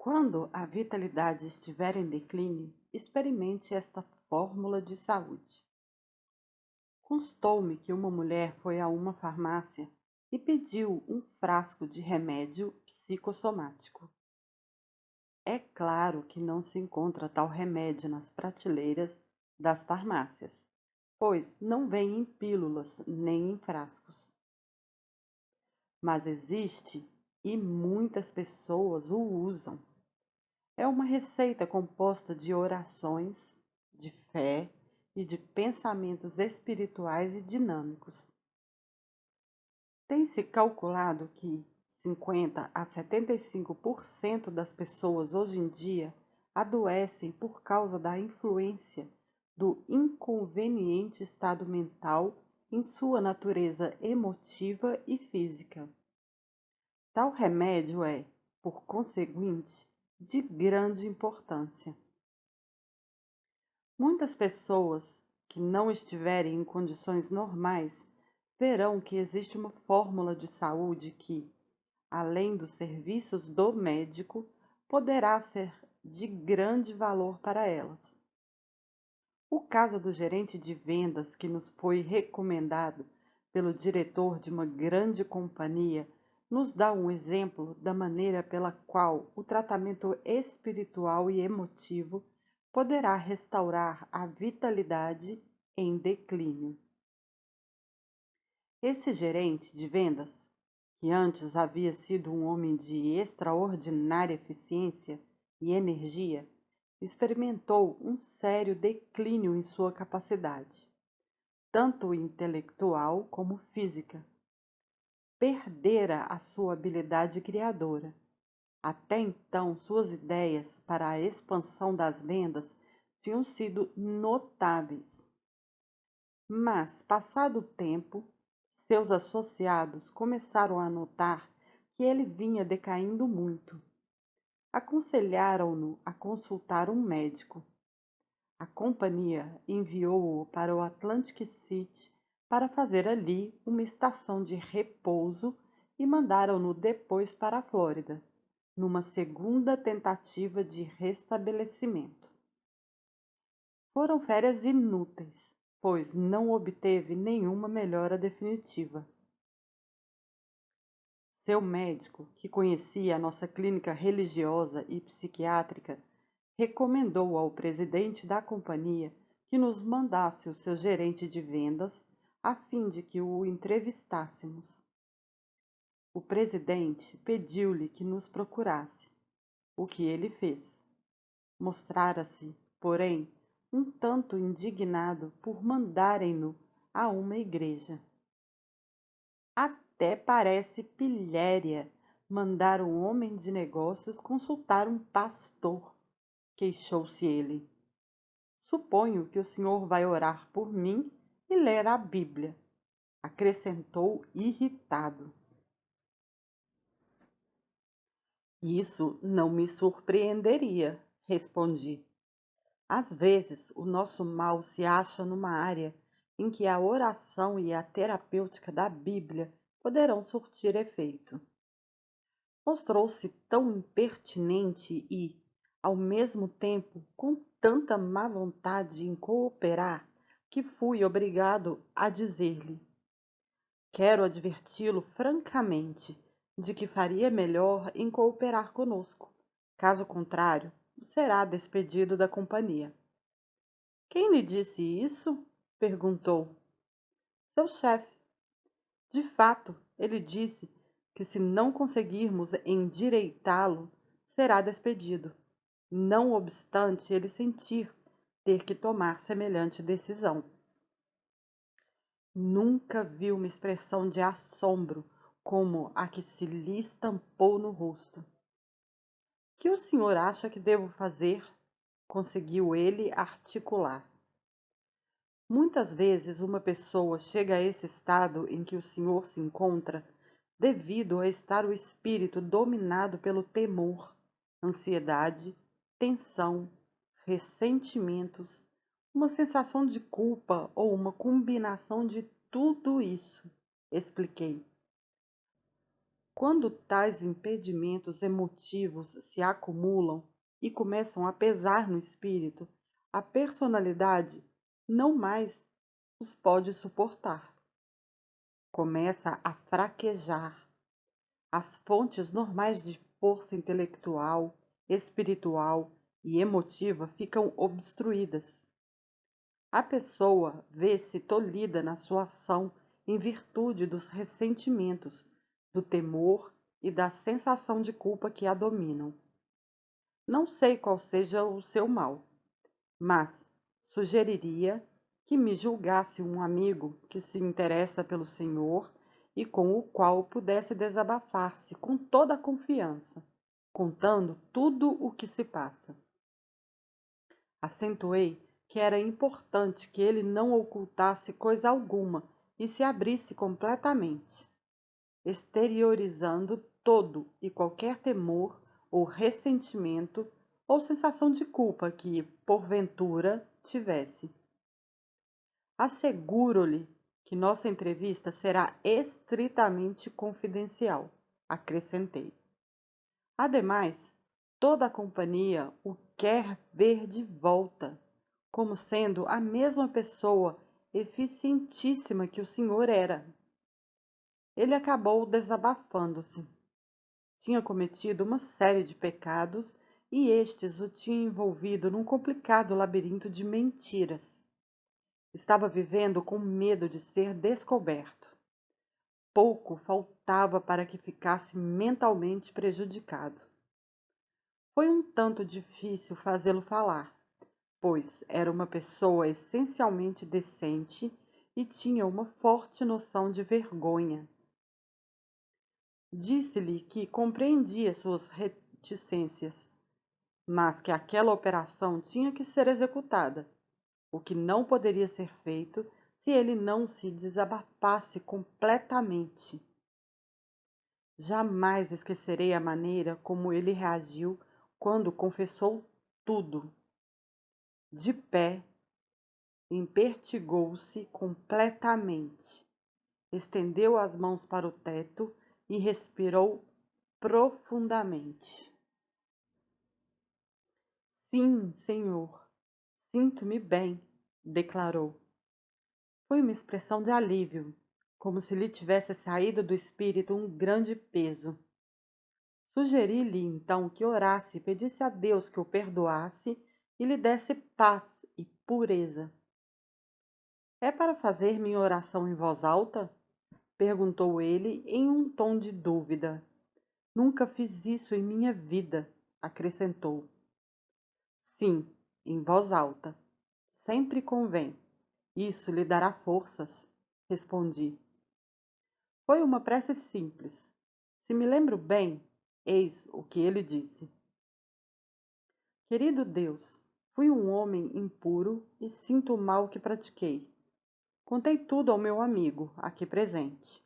Quando a vitalidade estiver em declínio, experimente esta fórmula de saúde. Constou-me que uma mulher foi a uma farmácia e pediu um frasco de remédio psicossomático. É claro que não se encontra tal remédio nas prateleiras das farmácias, pois não vem em pílulas nem em frascos. Mas existe e muitas pessoas o usam. É uma receita composta de orações, de fé e de pensamentos espirituais e dinâmicos. Tem-se calculado que 50 a 75% das pessoas hoje em dia adoecem por causa da influência do inconveniente estado mental em sua natureza emotiva e física. Tal remédio é, por conseguinte, de grande importância. Muitas pessoas que não estiverem em condições normais verão que existe uma fórmula de saúde que, além dos serviços do médico, poderá ser de grande valor para elas. O caso do gerente de vendas que nos foi recomendado pelo diretor de uma grande companhia nos dá um exemplo da maneira pela qual o tratamento espiritual e emotivo poderá restaurar a vitalidade em declínio. Esse gerente de vendas, que antes havia sido um homem de extraordinária eficiência e energia, experimentou um sério declínio em sua capacidade, tanto intelectual como física. Perdera a sua habilidade criadora. Até então, suas ideias para a expansão das vendas tinham sido notáveis. Mas, passado o tempo, seus associados começaram a notar que ele vinha decaindo muito. Aconselharam-no a consultar um médico. A companhia enviou-o para o Atlantic City para fazer ali uma estação de repouso e mandaram-no depois para a Flórida, numa segunda tentativa de restabelecimento. Foram férias inúteis, pois não obteve nenhuma melhora definitiva. Seu médico, que conhecia a nossa clínica religiosa e psiquiátrica, recomendou ao presidente da companhia que nos mandasse o seu gerente de vendas a fim de que o entrevistássemos. O presidente pediu-lhe que nos procurasse, o que ele fez. Mostrara-se, porém, um tanto indignado por mandarem-no a uma igreja. Até parece pilhéria mandar um homem de negócios consultar um pastor, queixou-se ele. Suponho que o senhor vai orar por mim e ler a Bíblia, acrescentou irritado. Isso não me surpreenderia, respondi. Às vezes, o nosso mal se acha numa área em que a oração e a terapêutica da Bíblia poderão surtir efeito. Mostrou-se tão impertinente e, ao mesmo tempo, com tanta má vontade em cooperar, que fui obrigado a dizer-lhe: quero adverti-lo francamente de que faria melhor em cooperar conosco. Caso contrário, será despedido da companhia. Quem lhe disse isso? Perguntou. Seu chefe. De fato, ele disse que se não conseguirmos endireitá-lo, será despedido, não obstante ele sentir ter que tomar semelhante decisão. Nunca vi uma expressão de assombro como a que se lhe estampou no rosto. Que o senhor acha que devo fazer? Conseguiu ele articular. Muitas vezes uma pessoa chega a esse estado em que o senhor se encontra devido a estar o espírito dominado pelo temor, ansiedade, tensão, ressentimentos, uma sensação de culpa ou uma combinação de tudo isso, expliquei. Quando tais impedimentos emotivos se acumulam e começam a pesar no espírito, a personalidade não mais os pode suportar. Começa a fraquejar. As fontes normais de força intelectual, espiritual e emotiva ficam obstruídas. A pessoa vê-se tolhida na sua ação em virtude dos ressentimentos, do temor e da sensação de culpa que a dominam. Não sei qual seja o seu mal, mas sugeriria que me julgasse um amigo que se interessa pelo Senhor e com o qual pudesse desabafar-se com toda a confiança, contando tudo o que se passa. Acentuei que era importante que ele não ocultasse coisa alguma e se abrisse completamente, exteriorizando todo e qualquer temor ou ressentimento ou sensação de culpa que, porventura, tivesse. Asseguro-lhe que nossa entrevista será estritamente confidencial, acrescentei. Ademais, toda a companhia o quer ver de volta, como sendo a mesma pessoa eficientíssima que o senhor era. Ele acabou desabafando-se. Tinha cometido uma série de pecados e estes o tinham envolvido num complicado labirinto de mentiras. Estava vivendo com medo de ser descoberto. Pouco faltava para que ficasse mentalmente prejudicado. Foi um tanto difícil fazê-lo falar, pois era uma pessoa essencialmente decente e tinha uma forte noção de vergonha. Disse-lhe que compreendia suas reticências, mas que aquela operação tinha que ser executada, o que não poderia ser feito se ele não se desabafasse completamente. Jamais esquecerei a maneira como ele reagiu quando confessou tudo. De pé, empertigou-se completamente, estendeu as mãos para o teto e respirou profundamente. Sim, senhor, sinto-me bem, declarou. Foi uma expressão de alívio, como se lhe tivesse saído do espírito um grande peso. Sugeri-lhe então que orasse e pedisse a Deus que o perdoasse e lhe desse paz e pureza. É para fazer minha oração em voz alta? Perguntou ele em um tom de dúvida. Nunca fiz isso em minha vida, acrescentou. Sim, em voz alta. Sempre convém. Isso lhe dará forças, respondi. Foi uma prece simples. Se me lembro bem, eis o que ele disse. Querido Deus, fui um homem impuro e sinto o mal que pratiquei. Contei tudo ao meu amigo, aqui presente.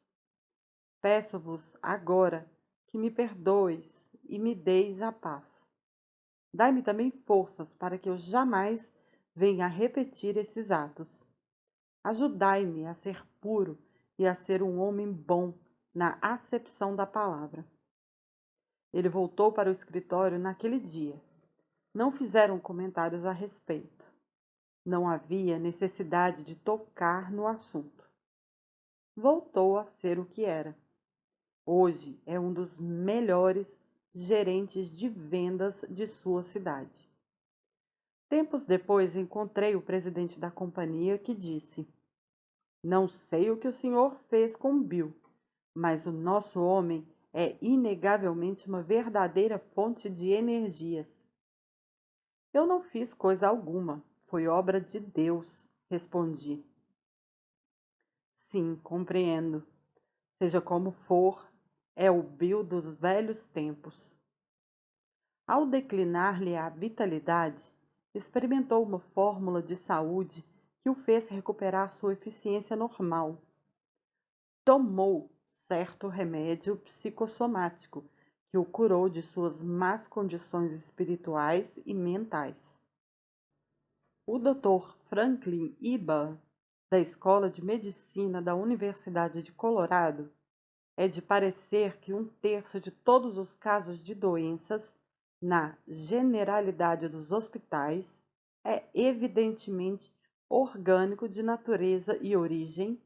Peço-vos agora que me perdoes e me deis a paz. Dai-me também forças para que eu jamais venha a repetir esses atos. Ajudai-me a ser puro e a ser um homem bom na acepção da palavra. Ele voltou para o escritório naquele dia. Não fizeram comentários a respeito. Não havia necessidade de tocar no assunto. Voltou a ser o que era. Hoje é um dos melhores gerentes de vendas de sua cidade. Tempos depois encontrei o presidente da companhia que disse: Não sei o que o senhor fez com Bill, mas o nosso homem é inegavelmente uma verdadeira fonte de energias. Eu não fiz coisa alguma, foi obra de Deus, respondi. Sim, compreendo. Seja como for, é o Bill dos velhos tempos. Ao declinar-lhe a vitalidade, experimentou uma fórmula de saúde que o fez recuperar sua eficiência normal. Tomou certo remédio psicossomático que o curou de suas más condições espirituais e mentais. O Dr. Franklin Iba, da Escola de Medicina da Universidade de Colorado, é de parecer que 1/3 de todos os casos de doenças, na generalidade dos hospitais, é evidentemente orgânico de natureza e origem,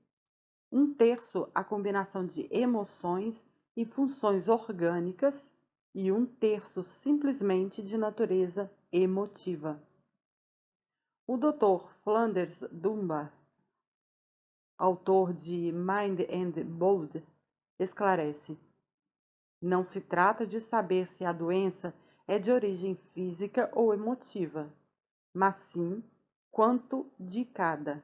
1/3 a combinação de emoções e funções orgânicas e 1/3 simplesmente de natureza emotiva. O Dr. Flanders Dunbar, autor de Mind and Body, esclarece: não se trata de saber se a doença é de origem física ou emotiva, mas sim quanto de cada.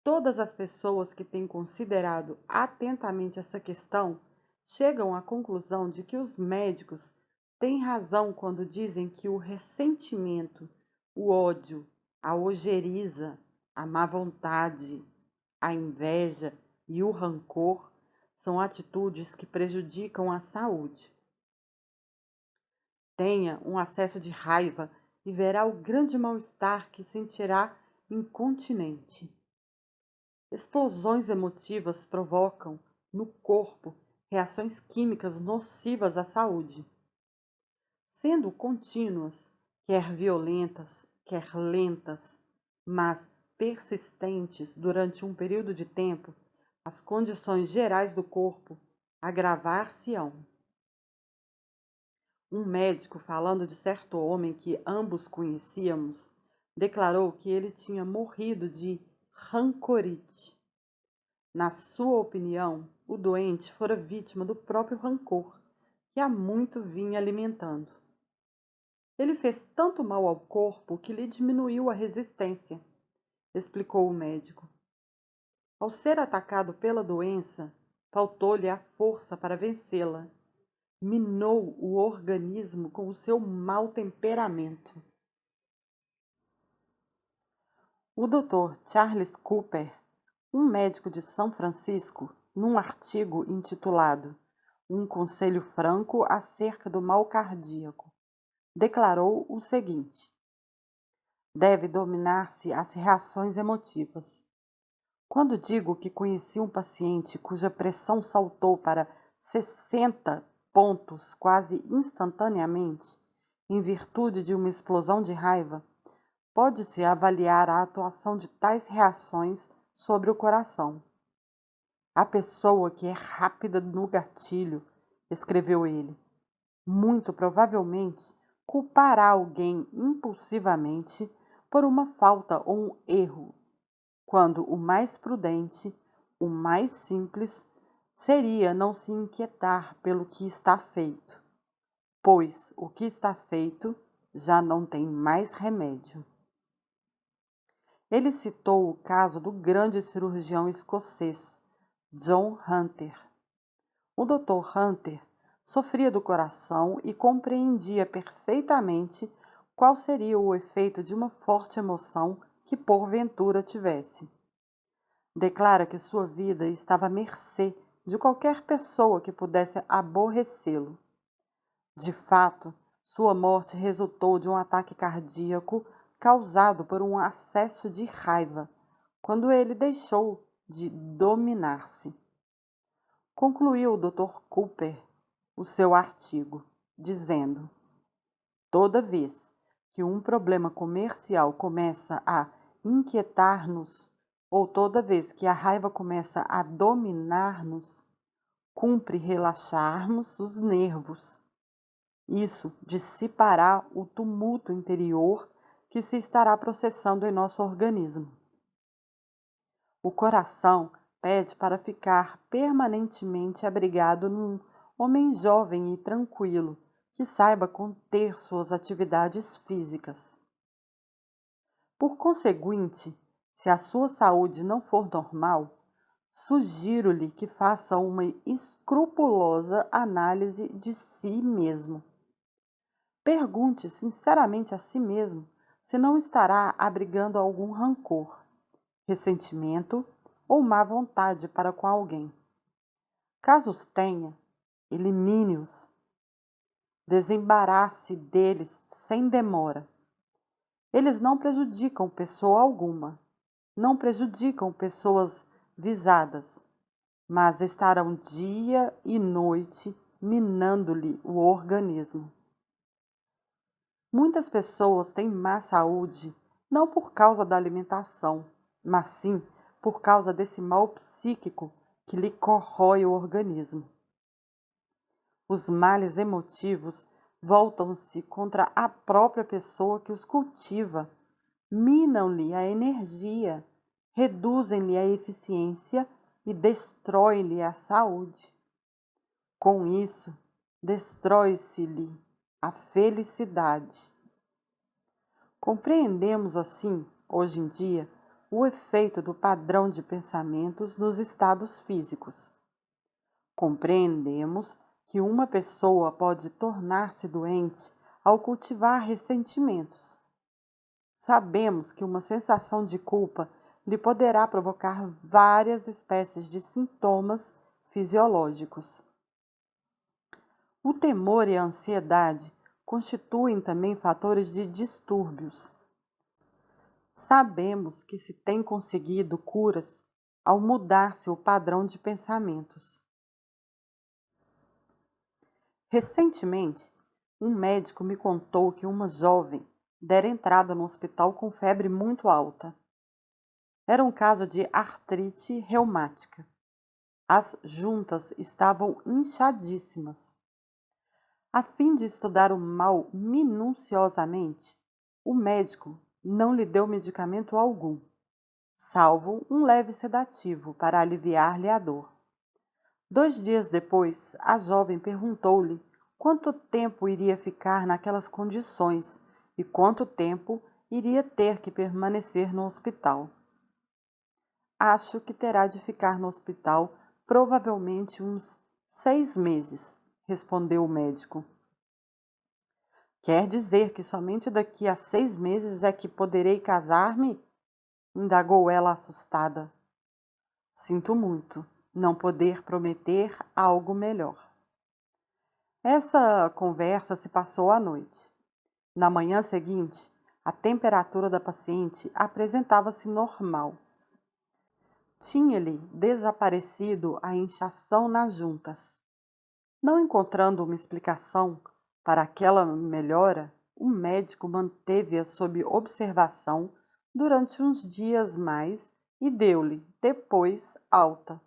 Todas as pessoas que têm considerado atentamente essa questão chegam à conclusão de que os médicos têm razão quando dizem que o ressentimento, o ódio, a ojeriza, a má vontade, a inveja e o rancor são atitudes que prejudicam a saúde. Tenha um acesso de raiva e verá o grande mal-estar que sentirá incontinente. Explosões emotivas provocam, no corpo, reações químicas nocivas à saúde. Sendo contínuas, quer violentas, quer lentas, mas persistentes durante um período de tempo, as condições gerais do corpo agravar-se-ão. Um médico, falando de certo homem que ambos conhecíamos, declarou que ele tinha morrido de rancorite. Na sua opinião, o doente fora vítima do próprio rancor, que há muito vinha alimentando. Ele fez tanto mal ao corpo que lhe diminuiu a resistência, explicou o médico. Ao ser atacado pela doença, faltou-lhe a força para vencê-la. Minou o organismo com o seu mau temperamento. O Dr. Charles Cooper, um médico de São Francisco, num artigo intitulado Um Conselho Franco acerca do Mal Cardíaco, declarou o seguinte: deve dominar-se as reações emotivas. Quando digo que conheci um paciente cuja pressão saltou para 60 pontos quase instantaneamente, em virtude de uma explosão de raiva, pode-se avaliar a atuação de tais reações sobre o coração. A pessoa que é rápida no gatilho, escreveu ele, muito provavelmente culpará alguém impulsivamente por uma falta ou um erro, quando o mais prudente, o mais simples, seria não se inquietar pelo que está feito, pois o que está feito já não tem mais remédio. Ele citou o caso do grande cirurgião escocês, John Hunter. O Dr. Hunter sofria do coração e compreendia perfeitamente qual seria o efeito de uma forte emoção que porventura tivesse. Declara que sua vida estava à mercê de qualquer pessoa que pudesse aborrecê-lo. De fato, sua morte resultou de um ataque cardíaco causado por um acesso de raiva, quando ele deixou de dominar-se. Concluiu o Dr. Cooper o seu artigo, dizendo: toda vez que um problema comercial começa a inquietar-nos, ou toda vez que a raiva começa a dominar-nos, cumpre relaxarmos os nervos. Isso dissipará o tumulto interior que se estará processando em nosso organismo. O coração pede para ficar permanentemente abrigado num homem jovem e tranquilo, que saiba conter suas atividades físicas. Por conseguinte, se a sua saúde não for normal, sugiro-lhe que faça uma escrupulosa análise de si mesmo. Pergunte sinceramente a si mesmo se não estará abrigando algum rancor, ressentimento ou má vontade para com alguém. Caso os tenha, elimine-os. Desembarace deles sem demora. Eles não prejudicam pessoa alguma, não prejudicam pessoas visadas. mas estarão dia e noite minando-lhe o organismo. Muitas pessoas têm má saúde não por causa da alimentação, mas sim por causa desse mal psíquico que lhe corrói o organismo. Os males emotivos voltam-se contra a própria pessoa que os cultiva, minam-lhe a energia, reduzem-lhe a eficiência e destroem-lhe a saúde. Com isso, destrói-se-lhe a felicidade. Compreendemos assim, hoje em dia, o efeito do padrão de pensamentos nos estados físicos. Compreendemos que uma pessoa pode tornar-se doente ao cultivar ressentimentos. Sabemos que uma sensação de culpa lhe poderá provocar várias espécies de sintomas fisiológicos. O temor e a ansiedade constituem também fatores de distúrbios. Sabemos que se tem conseguido curas ao mudar-se o padrão de pensamentos. Recentemente, um médico me contou que uma jovem dera entrada no hospital com febre muito alta. Era um caso de artrite reumática. As juntas estavam inchadíssimas. A fim de estudar o mal minuciosamente, o médico não lhe deu medicamento algum, salvo um leve sedativo para aliviar-lhe a dor. 2 dias depois, a jovem perguntou-lhe quanto tempo iria ficar naquelas condições e quanto tempo iria ter que permanecer no hospital. Acho que terá de ficar no hospital provavelmente uns 6 meses, respondeu o médico. Quer dizer que somente daqui a 6 meses é que poderei casar-me? Indagou ela assustada. Sinto muito não poder prometer algo melhor. Essa conversa se passou à noite. Na manhã seguinte, a temperatura da paciente apresentava-se normal. Tinha-lhe desaparecido a inchação nas juntas. Não encontrando uma explicação para aquela melhora, o médico manteve-a sob observação durante uns dias mais e deu-lhe, depois, alta.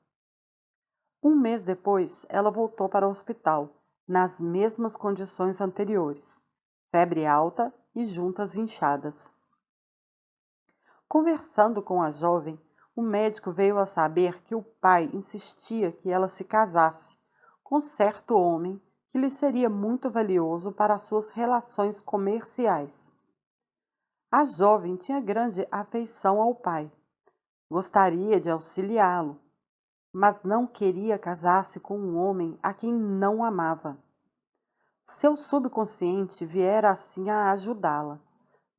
1 mês depois, ela voltou para o hospital, nas mesmas condições anteriores, febre alta e juntas inchadas. Conversando com a jovem, o médico veio a saber que o pai insistia que ela se casasse com certo homem que lhe seria muito valioso para suas relações comerciais. A jovem tinha grande afeição ao pai, gostaria de auxiliá-lo, mas não queria casar-se com um homem a quem não amava. Seu subconsciente viera assim a ajudá-la.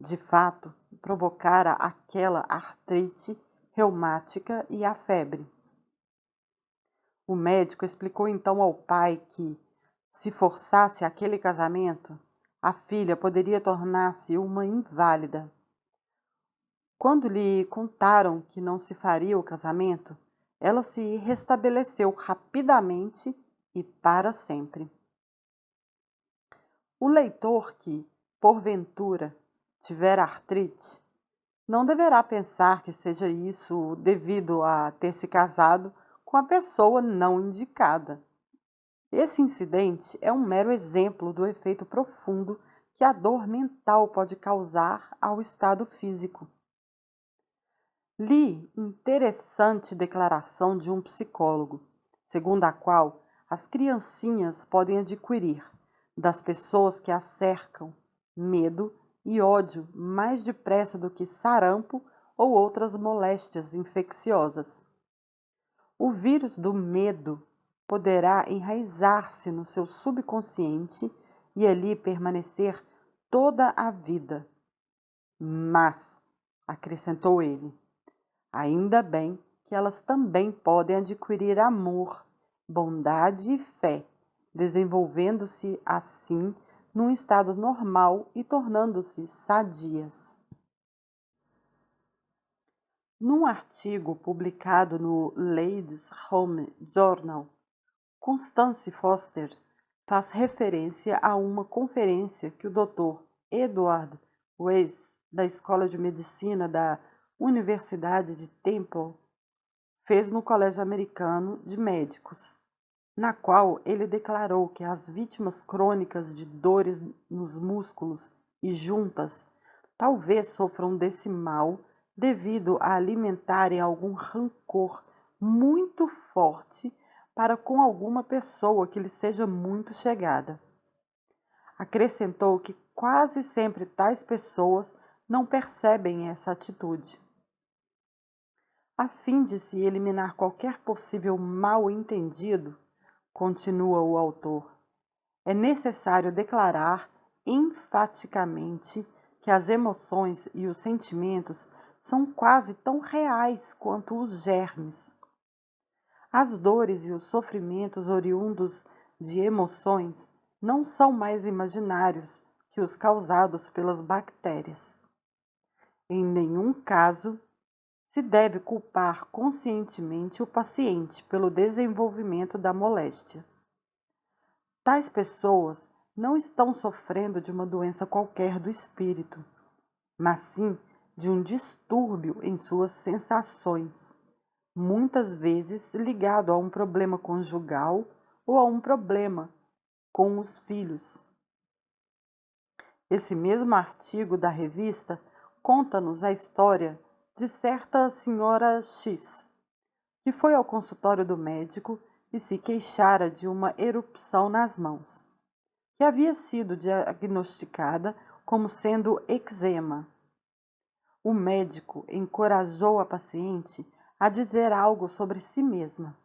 De fato, provocara aquela artrite reumática e a febre. O médico explicou então ao pai que, se forçasse aquele casamento, a filha poderia tornar-se uma inválida. Quando lhe contaram que não se faria o casamento, ela se restabeleceu rapidamente e para sempre. O leitor que, porventura, tiver artrite, não deverá pensar que seja isso devido a ter se casado com a pessoa não indicada. Esse incidente é um mero exemplo do efeito profundo que a dor mental pode causar ao estado físico. Li interessante declaração de um psicólogo, segundo a qual as criancinhas podem adquirir, das pessoas que as cercam, medo e ódio mais depressa do que sarampo ou outras moléstias infecciosas. O vírus do medo poderá enraizar-se no seu subconsciente e ali permanecer toda a vida. Mas, acrescentou ele, ainda bem que elas também podem adquirir amor, bondade e fé, desenvolvendo-se assim num estado normal e tornando-se sadias. Num artigo publicado no Ladies' Home Journal, Constance Foster faz referência a uma conferência que o Dr. Edward Weiss, da Escola de Medicina da Universidade de Temple, fez no Colégio Americano de Médicos, na qual ele declarou que as vítimas crônicas de dores nos músculos e juntas talvez sofram desse mal devido a alimentarem algum rancor muito forte para com alguma pessoa que lhe seja muito chegada. Acrescentou que quase sempre tais pessoas não percebem essa atitude. A fim de se eliminar qualquer possível mal-entendido, continua o autor, é necessário declarar enfaticamente que as emoções e os sentimentos são quase tão reais quanto os germes. As dores e os sofrimentos oriundos de emoções não são mais imaginários que os causados pelas bactérias. Em nenhum caso se deve culpar conscientemente o paciente pelo desenvolvimento da moléstia. Tais pessoas não estão sofrendo de uma doença qualquer do espírito, mas sim de um distúrbio em suas sensações, muitas vezes ligado a um problema conjugal ou a um problema com os filhos. Esse mesmo artigo da revista conta-nos a história de certa senhora X, que foi ao consultório do médico e se queixara de uma erupção nas mãos, que havia sido diagnosticada como sendo eczema. O médico encorajou a paciente a dizer algo sobre si mesma.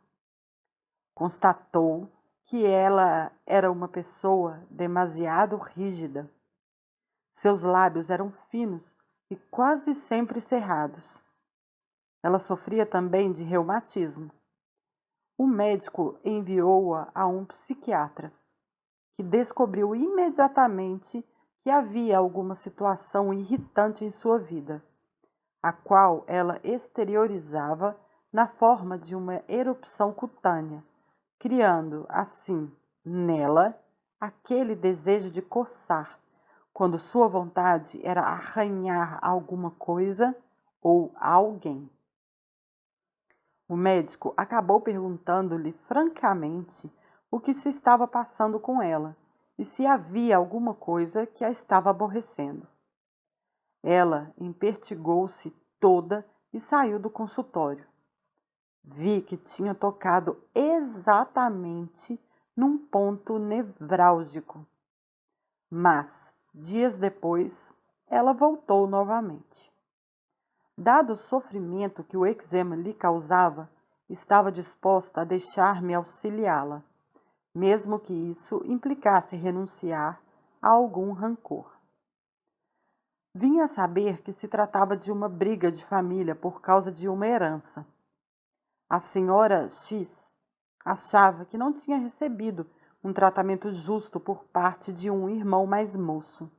Constatou que ela era uma pessoa demasiado rígida. Seus lábios eram finos e quase sempre cerrados. Ela sofria também de reumatismo. O médico enviou-a a um psiquiatra, que descobriu imediatamente que havia alguma situação irritante em sua vida, a qual ela exteriorizava na forma de uma erupção cutânea, criando, assim, nela, aquele desejo de coçar, quando sua vontade era arranhar alguma coisa ou alguém. O médico acabou perguntando-lhe francamente o que se estava passando com ela e se havia alguma coisa que a estava aborrecendo. Ela empertigou-se toda e saiu do consultório. Vi que tinha tocado exatamente num ponto nevrálgico. Mas, dias depois, ela voltou novamente. Dado o sofrimento que o eczema lhe causava, estava disposta a deixar-me auxiliá-la, mesmo que isso implicasse renunciar a algum rancor. Vinha a saber que se tratava de uma briga de família por causa de uma herança. A senhora X achava que não tinha recebido um tratamento justo por parte de um irmão mais moço.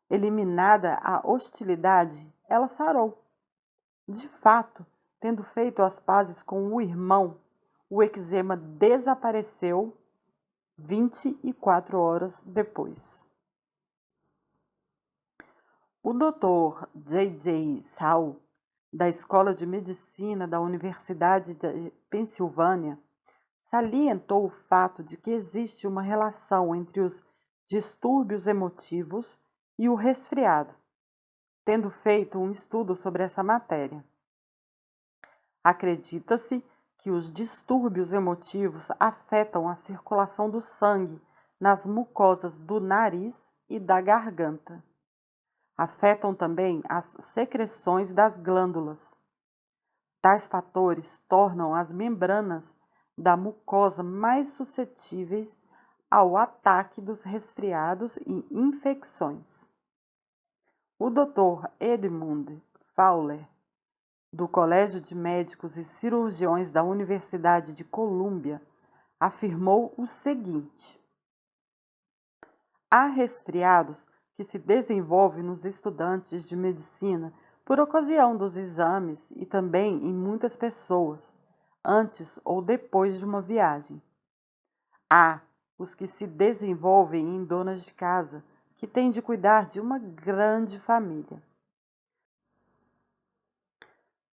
Eliminada a hostilidade, ela sarou. De fato, tendo feito as pazes com o irmão, o eczema desapareceu 24 horas depois. O Dr. J.J. Saul, da Escola de Medicina da Universidade de Pensilvânia, salientou o fato de que existe uma relação entre os distúrbios emotivos e o resfriado, tendo feito um estudo sobre essa matéria. Acredita-se que os distúrbios emotivos afetam a circulação do sangue nas mucosas do nariz e da garganta. Afetam também as secreções das glândulas. Tais fatores tornam as membranas da mucosa mais suscetíveis ao ataque dos resfriados e infecções. O Dr. Edmund Fowler, do Colégio de Médicos e Cirurgiões da Universidade de Colômbia, afirmou o seguinte: há resfriados que se desenvolvem nos estudantes de medicina por ocasião dos exames e também em muitas pessoas, antes ou depois de uma viagem. Há os que se desenvolvem em donas de casa, que têm de cuidar de uma grande família.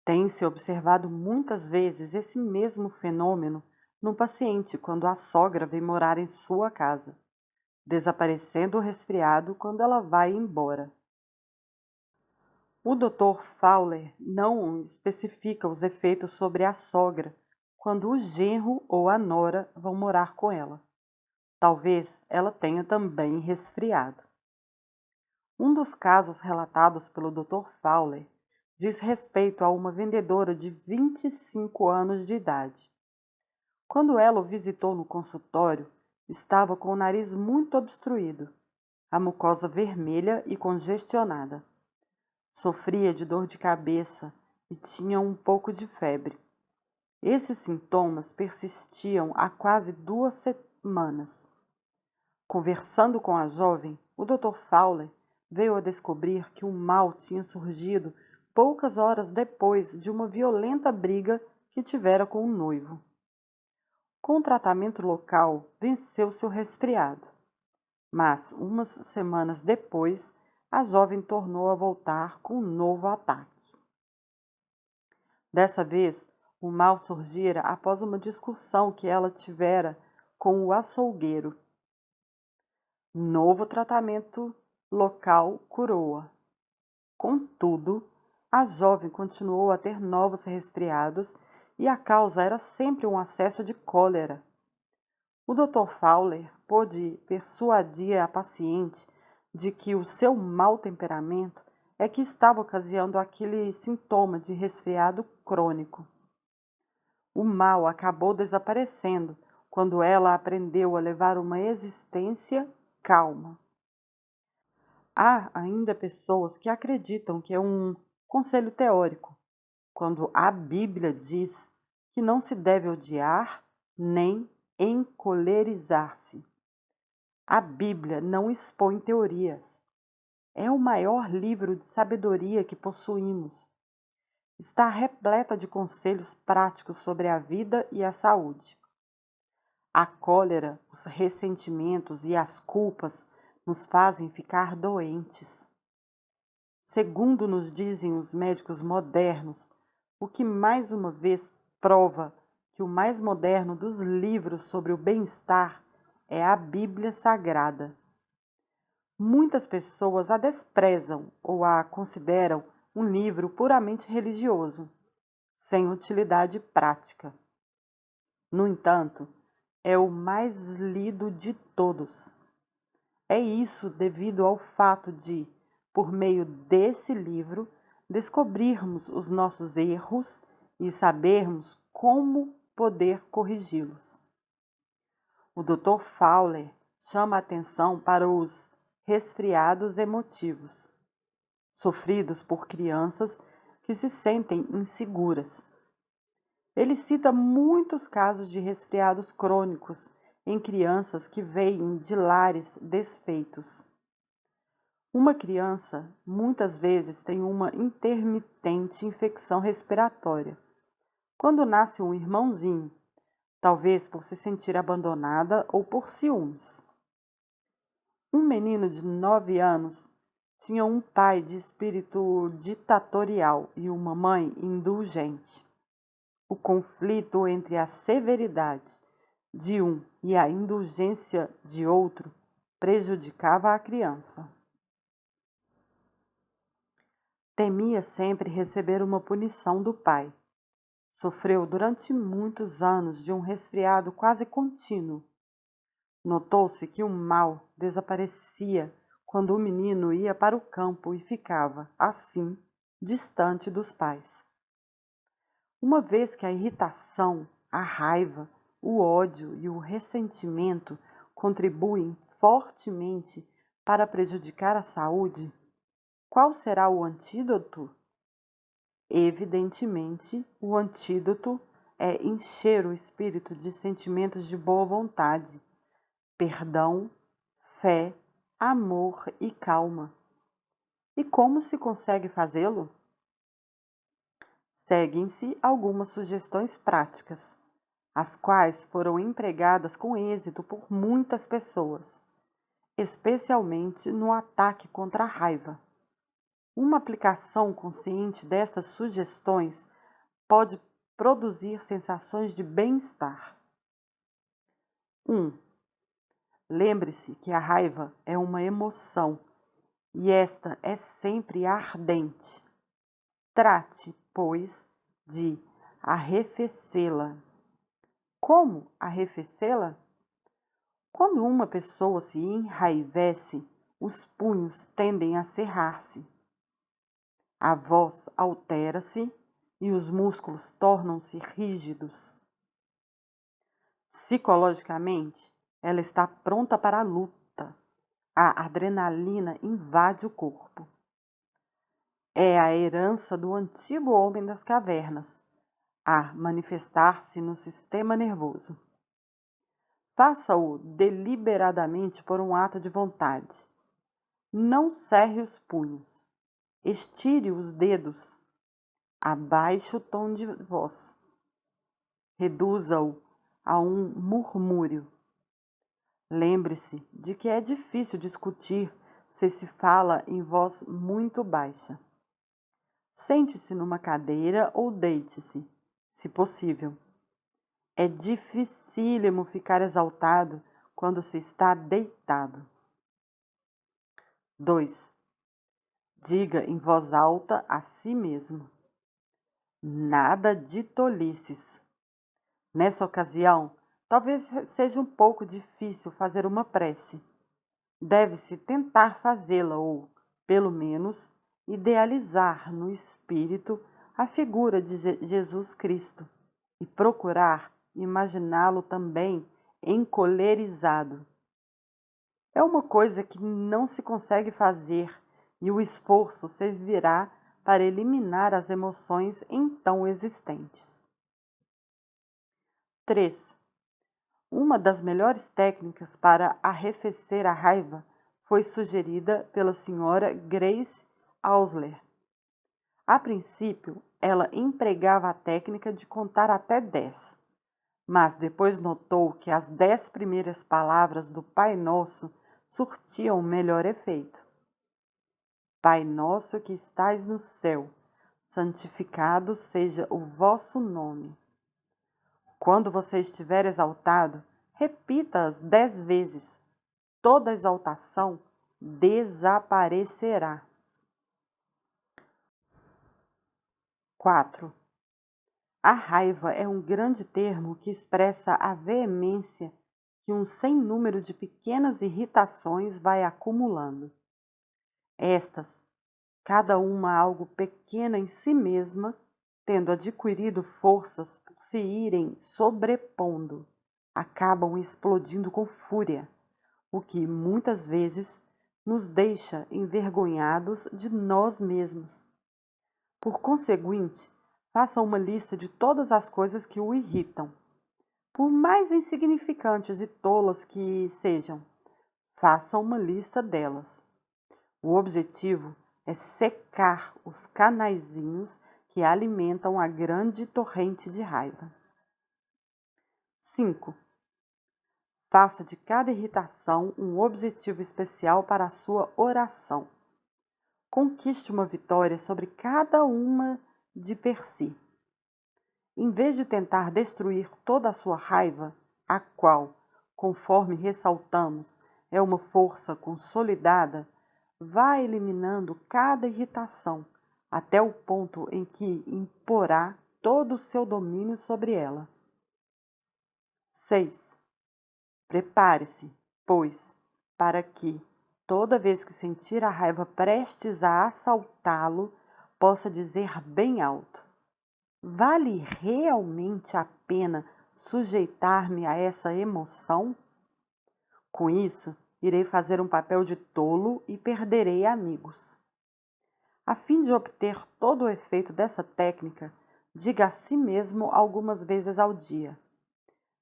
Tem-se observado muitas vezes esse mesmo fenômeno no paciente quando a sogra vem morar em sua casa, desaparecendo o resfriado quando ela vai embora. O Dr. Fowler não especifica os efeitos sobre a sogra quando o genro ou a nora vão morar com ela. Talvez ela tenha também resfriado. Um dos casos relatados pelo Dr. Fowler diz respeito a uma vendedora de 25 anos de idade. Quando ela o visitou no consultório, estava com o nariz muito obstruído, a mucosa vermelha e congestionada. Sofria de dor de cabeça e tinha um pouco de febre. Esses sintomas persistiam há quase 2 semanas. Conversando com a jovem, o Dr. Fowler veio a descobrir que o mal tinha surgido poucas horas depois de uma violenta briga que tivera com o noivo. Com o tratamento local, venceu seu resfriado, mas umas semanas depois, a jovem tornou a voltar com um novo ataque. Dessa vez, o mal surgira após uma discussão que ela tivera com o açougueiro. Novo tratamento local curou-a. Contudo, a jovem continuou a ter novos resfriados e a causa era sempre um acesso de cólera. O Dr. Fowler pôde persuadir a paciente de que o seu mau temperamento é que estava ocasionando aquele sintoma de resfriado crônico. O mal acabou desaparecendo quando ela aprendeu a levar uma existência calma. Há ainda pessoas que acreditam que é um conselho teórico, quando a Bíblia diz que não se deve odiar nem encolerizar-se. A Bíblia não expõe teorias. É o maior livro de sabedoria que possuímos. Está repleta de conselhos práticos sobre a vida e a saúde. A cólera, os ressentimentos e as culpas nos fazem ficar doentes. Segundo nos dizem os médicos modernos, o que mais uma vez prova que o mais moderno dos livros sobre o bem-estar é a Bíblia Sagrada. Muitas pessoas a desprezam ou a consideram um livro puramente religioso, sem utilidade prática. No entanto, é o mais lido de todos. É isso devido ao fato de, por meio desse livro, descobrirmos os nossos erros e sabermos como poder corrigi-los. O Dr. Fowler chama a atenção para os resfriados emotivos, sofridos por crianças que se sentem inseguras. Ele cita muitos casos de resfriados crônicos em crianças que vêm de lares desfeitos. Uma criança muitas vezes tem uma intermitente infecção respiratória. Quando nasce um irmãozinho, talvez por se sentir abandonada ou por ciúmes. Um menino de 9 anos tinha um pai de espírito ditatorial e uma mãe indulgente. O conflito entre a severidade de um e a indulgência de outro prejudicava a criança. Temia sempre receber uma punição do pai. Sofreu durante muitos anos de um resfriado quase contínuo. Notou-se que o mal desaparecia quando o menino ia para o campo e ficava, assim, distante dos pais. Uma vez que a irritação, a raiva, o ódio e o ressentimento contribuem fortemente para prejudicar a saúde, qual será o antídoto? Evidentemente, o antídoto é encher o espírito de sentimentos de boa vontade, perdão, fé, amor e calma. E como se consegue fazê-lo? Seguem-se algumas sugestões práticas, as quais foram empregadas com êxito por muitas pessoas, especialmente no ataque contra a raiva. Uma aplicação consciente dessas sugestões pode produzir sensações de bem-estar. 1. Lembre-se que a raiva é uma emoção e esta é sempre ardente. Trate, pois, de arrefecê-la. Como arrefecê-la? Quando uma pessoa se enraivece, os punhos tendem a cerrar-se. A voz altera-se e os músculos tornam-se rígidos. Psicologicamente, ela está pronta para a luta. A adrenalina invade o corpo. É a herança do antigo homem das cavernas, a manifestar-se no sistema nervoso. Faça-o deliberadamente por um ato de vontade. Não cerre os punhos. Estire os dedos. Abaixe o tom de voz. Reduza-o a um murmúrio. Lembre-se de que é difícil discutir se se fala em voz muito baixa. Sente-se numa cadeira ou deite-se, se possível. É dificílimo ficar exaltado quando se está deitado. 2. Diga em voz alta a si mesmo. Nada de tolices. Nessa ocasião, talvez seja um pouco difícil fazer uma prece. Deve-se tentar fazê-la ou, pelo menos, idealizar no espírito a figura de Jesus Cristo e procurar imaginá-lo também encolerizado. É uma coisa que não se consegue fazer e o esforço servirá para eliminar as emoções então existentes. 3. Uma das melhores técnicas para arrefecer a raiva foi sugerida pela senhora Grace Ausler. A princípio, ela empregava a técnica de contar até 10, mas depois notou que as 10 primeiras palavras do Pai Nosso surtiam melhor efeito. Pai nosso que estais no céu, santificado seja o vosso nome. Quando você estiver exaltado, repita-as 10 vezes. Toda exaltação desaparecerá. 4. A raiva é um grande termo que expressa a veemência que um sem número de pequenas irritações vai acumulando. Estas, cada uma algo pequena em si mesma, tendo adquirido forças por se irem sobrepondo, acabam explodindo com fúria, o que muitas vezes nos deixa envergonhados de nós mesmos. Por conseguinte, faça uma lista de todas as coisas que o irritam. Por mais insignificantes e tolas que sejam, faça uma lista delas. O objetivo é secar os canaizinhos que alimentam a grande torrente de raiva. 5. Faça de cada irritação um objetivo especial para a sua oração. Conquiste uma vitória sobre cada uma de per si. Em vez de tentar destruir toda a sua raiva, a qual, conforme ressaltamos, é uma força consolidada, vá eliminando cada irritação, até o ponto em que imporá todo o seu domínio sobre ela. 6. Prepare-se, pois, para que, toda vez que sentir a raiva prestes a assaltá-lo, possa dizer bem alto: vale realmente a pena sujeitar-me a essa emoção? Com isso, irei fazer um papel de tolo e perderei amigos. A fim de obter todo o efeito dessa técnica, diga a si mesmo algumas vezes ao dia: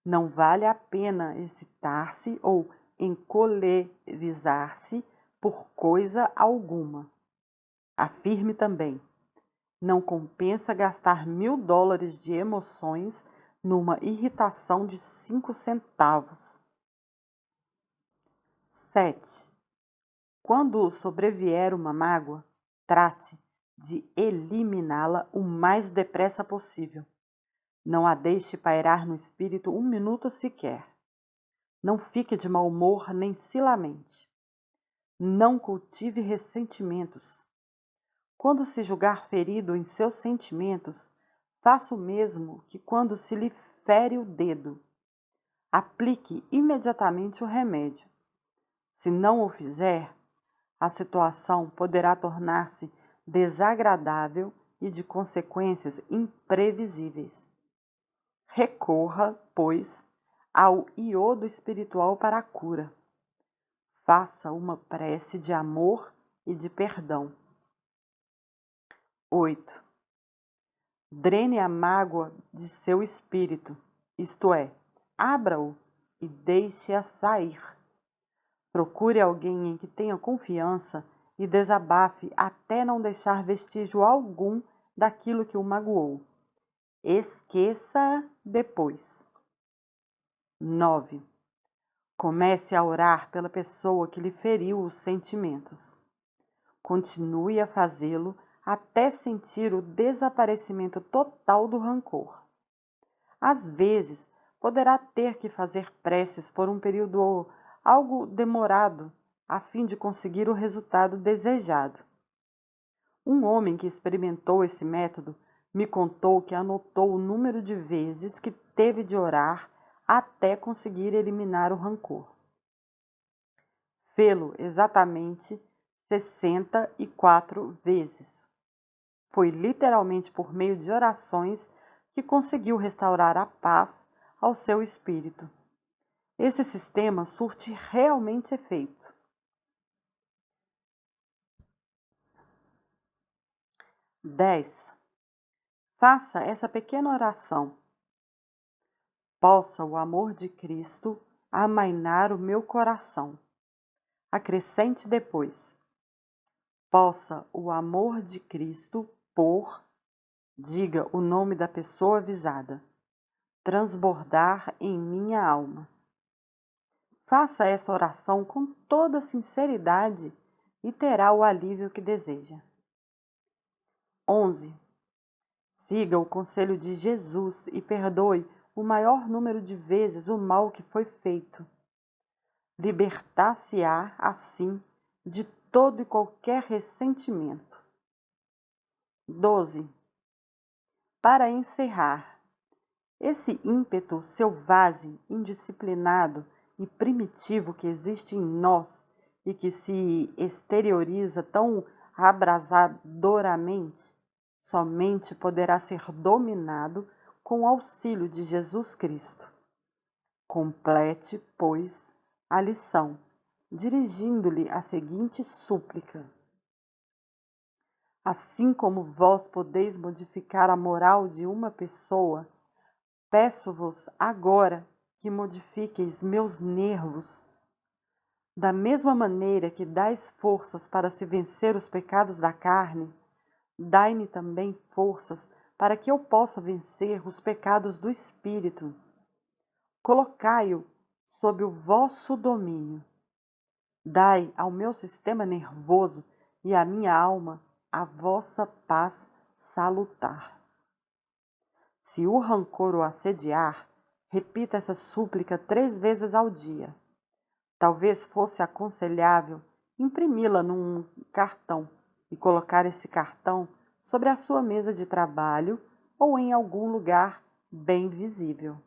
não vale a pena excitar-se ou encolerizar-se por coisa alguma. Afirme também: Não compensa gastar $1000 de emoções numa irritação de 5 centavos. 7. Quando sobrevier uma mágoa, trate de eliminá-la o mais depressa possível. Não a deixe pairar no espírito um minuto sequer. Não fique de mau humor nem se lamente. Não cultive ressentimentos. Quando se julgar ferido em seus sentimentos, faça o mesmo que quando se lhe fere o dedo. Aplique imediatamente o remédio. Se não o fizer, a situação poderá tornar-se desagradável e de consequências imprevisíveis. Recorra, pois, ao iodo espiritual para a cura. Faça uma prece de amor e de perdão. 8. Drene a mágoa de seu espírito, isto é, abra-o e deixe-a sair. Procure alguém em que tenha confiança e desabafe até não deixar vestígio algum daquilo que o magoou. Esqueça depois. 9. Comece a orar pela pessoa que lhe feriu os sentimentos. Continue a fazê-lo até sentir o desaparecimento total do rancor. Às vezes, poderá ter que fazer preces por um período algo demorado, a fim de conseguir o resultado desejado. Um homem que experimentou esse método me contou que anotou o número de vezes que teve de orar até conseguir eliminar o rancor. Fê-lo exatamente 64 vezes. Foi literalmente por meio de orações que conseguiu restaurar a paz ao seu espírito. Esse sistema surte realmente efeito. 10. Faça essa pequena oração. Possa o amor de Cristo amainar o meu coração. Acrescente depois. Possa o amor de Cristo diga o nome da pessoa avisada, transbordar em minha alma. Faça essa oração com toda sinceridade e terá o alívio que deseja. 11. Siga o conselho de Jesus e perdoe o maior número de vezes o mal que foi feito. Libertar-se-á, assim, de todo e qualquer ressentimento. 12. Para encerrar, esse ímpeto selvagem, indisciplinado e primitivo que existe em nós e que se exterioriza tão abrasadoramente, somente poderá ser dominado com o auxílio de Jesus Cristo. Complete, pois, a lição, dirigindo-lhe a seguinte súplica: assim como vós podeis modificar a moral de uma pessoa, peço-vos agora que modifiqueis meus nervos. Da mesma maneira que dais forças para se vencer os pecados da carne, dai-me também forças para que eu possa vencer os pecados do espírito. Colocai-o sob o vosso domínio. Dai ao meu sistema nervoso e à minha alma a vossa paz salutar. Se o rancor o assediar, repita essa súplica 3 vezes ao dia. Talvez fosse aconselhável imprimi-la num cartão e colocar esse cartão sobre a sua mesa de trabalho ou em algum lugar bem visível.